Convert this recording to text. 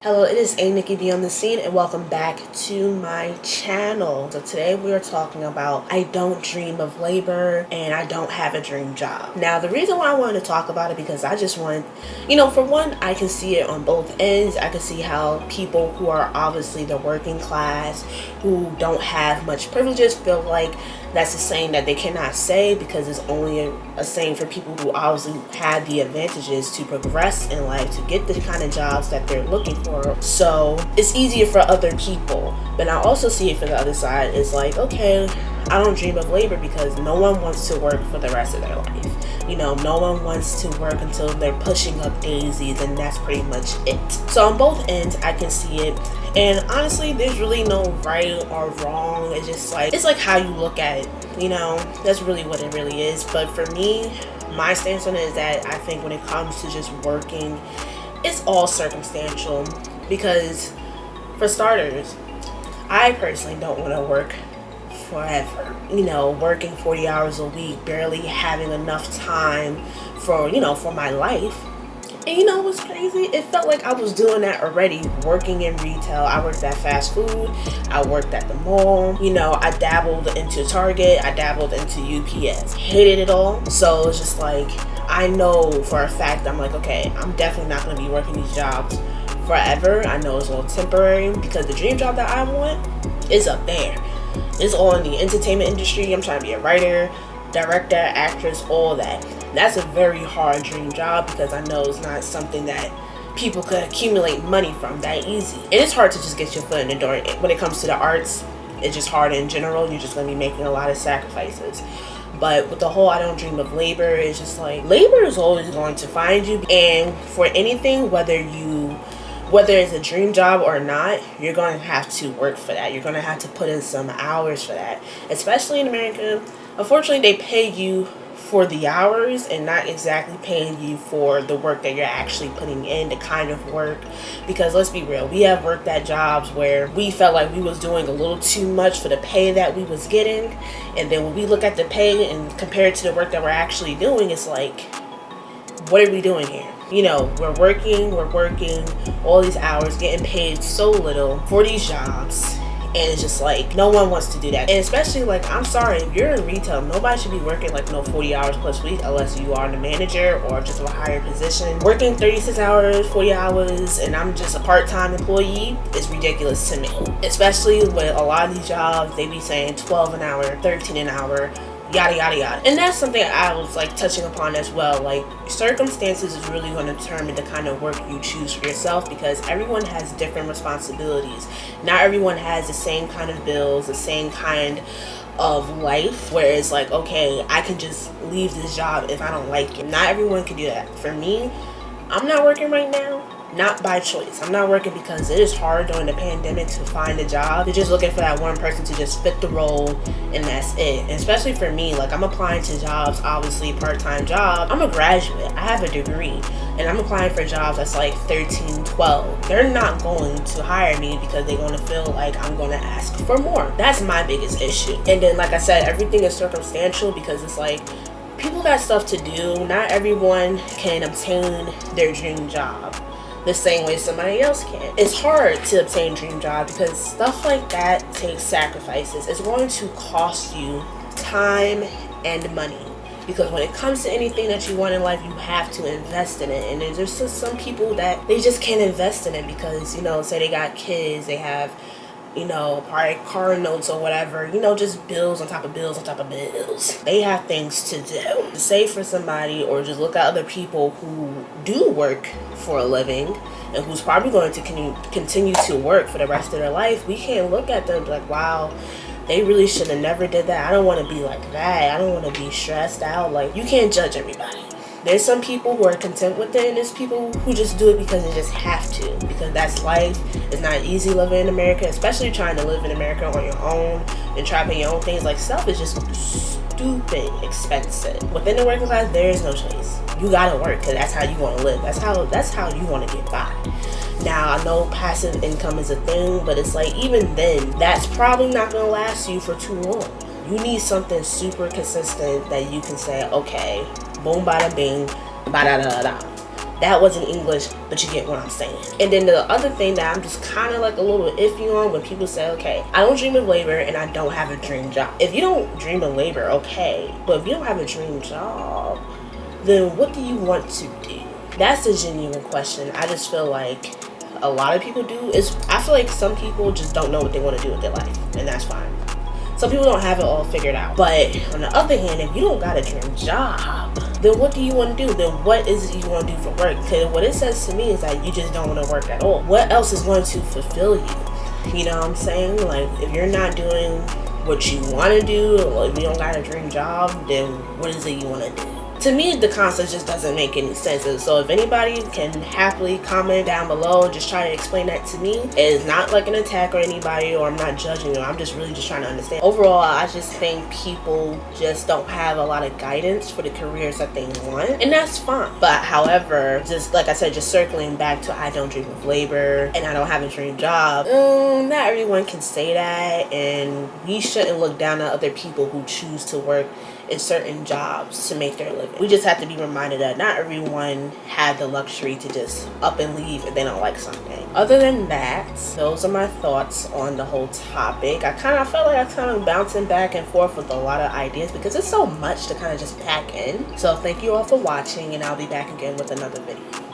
Hello, it is Nikki B on the scene, and welcome back to my channel. So today we are talking about I don't dream of labor and I don't have a dream job. Now the reason why I wanted to talk about it because I just want, for one, I can see it on both ends. I can see how people who are obviously the working class, who don't have much privileges, feel like that's a saying that they cannot say because it's only a saying for people who obviously have the advantages to progress in life, to get the kind of jobs that they're looking for. So it's easier for other people. But I also see it from the other side. It's like, okay, I don't dream of labor because no one wants to work for the rest of their life. No one wants to work until they're pushing up daisies, and that's pretty much it. So on both ends, I can see it. And honestly, there's really no right or wrong. It's just like, it's like how you look at it. That's really what it really is. But for me, my stance on it is that I think when it comes to just working, it's all circumstantial. Because for starters, I personally don't want to work forever. Working 40 hours a week, barely having enough time for my life. And what's crazy? It felt like I was doing that already, working in retail. I worked at fast food. I worked at the mall. I dabbled into Target. I dabbled into UPS. Hated it all. So it's just like, I know for a fact, I'm like, okay, I'm definitely not going to be working these jobs forever. I know it's a little temporary because the dream job that I want is up there. It's all in the entertainment industry. I'm trying to be a writer, director, actress, all that. That's a very hard dream job because I know it's not something that people could accumulate money from that easy. And it's hard to just get your foot in the door. When it comes to the arts, it's just hard in general. You're just going to be making a lot of sacrifices. But with the whole I don't dream of labor, it's just like, labor is always going to find you. And for anything, whether it's a dream job or not, you're going to have to work for that. You're going to have to put in some hours for that. Especially in America, unfortunately, they pay you for the hours and not exactly paying you for the work that you're actually putting in, the kind of work. Because let's be real, we have worked at jobs where we felt like we was doing a little too much for the pay that we was getting. And then when we look at the pay and compare it to the work that we're actually doing, it's like, what are we doing here? We're working all these hours, getting paid so little for these jobs. And it's just like, no one wants to do that. And especially, like, I'm sorry, if you're in retail, nobody should be working like 40 hours plus week unless you are the manager or just a higher position. Working 36 hours, 40 hours, and I'm just a part-time employee is ridiculous to me. Especially with a lot of these jobs, they be saying 12 an hour, 13 an hour, yada yada yada. And that's something I was like touching upon as well. Like, circumstances is really going to determine the kind of work you choose for yourself because everyone has different responsibilities. Not everyone has the same kind of bills, the same kind of life where it's like, okay, I can just leave this job if I don't like it. Not everyone can do that. For me, I'm not working right now. Not by choice. I'm not working because it is hard during the pandemic to find a job. They're just looking for that one person to just fit the role, and that's it. And especially for me, like, I'm applying to jobs, obviously part-time job. I'm a graduate. I have a degree, and I'm applying for jobs that's like 13, 12. They're not going to hire me because they're going to feel like I'm going to ask for more. That's my biggest issue. And then, like I said, everything is circumstantial because it's like, people got stuff to do. Not everyone can obtain their dream job the same way somebody else can. It's hard to obtain dream job because stuff like that takes sacrifices. It's going to cost you time and money. Because when it comes to anything that you want in life, you have to invest in it. And there's just some people that they just can't invest in it because, say they got kids, they have, probably car notes or whatever, just bills on top of bills on top of bills. They have things to do. Say for somebody, or just look at other people who do work for a living and who's probably going to continue to work for the rest of their life. We can't look at them like, wow, they really should have never did that. I don't want to be like that. I don't want to be stressed out. Like, you can't judge everybody. There's some people who are content with it, and there's people who just do it because they just have to, because that's life. It's not easy living in America, especially trying to live in America on your own and try to pay your own things. Like, stuff is just stupid expensive. Within the working class, there is no choice. You gotta work because that's how you want to live. That's how you want to get by. Now, I know passive income is a thing, but it's like, even then, that's probably not gonna last you for too long. You need something super consistent that you can say, okay, boom, bada bing, bada da da da. That wasn't English, but you get what I'm saying. And then the other thing that I'm just kind of like a little iffy on, when people say, okay, I don't dream of labor and I don't have a dream job. If you don't dream of labor, okay, but if you don't have a dream job, then what do you want to do? That's a genuine question. I just feel like a lot of people do is, I feel like some people just don't know what they want to do with their life, and that's fine. Some people don't have it all figured out. But on the other hand, if you don't got a dream job, then what do you want to do? Then what is it you want to do for work? Because what it says to me is that you just don't want to work at all. What else is going to fulfill you? You know what I'm saying? Like, if you're not doing what you want to do, or if you don't got a dream job, then what is it you want to do? To me, the concept just doesn't make any sense. And so if anybody can happily comment down below, just try to explain that to me. It's not like an attack or anybody, or I'm not judging you. I'm just really just trying to understand. Overall, I just think people just don't have a lot of guidance for the careers that they want, and that's fine. But however, just like I said, just circling back to I don't dream of labor and I don't have a dream job, not everyone can say that, and we shouldn't look down at other people who choose to work in certain jobs to make their living. We just have to be reminded that not everyone had the luxury to just up and leave if they don't like something. Other than that, those are my thoughts on the whole topic. I felt like I was kind of bouncing back and forth with a lot of ideas because it's so much to kind of just pack in. So thank you all for watching, and I'll be back again with another video.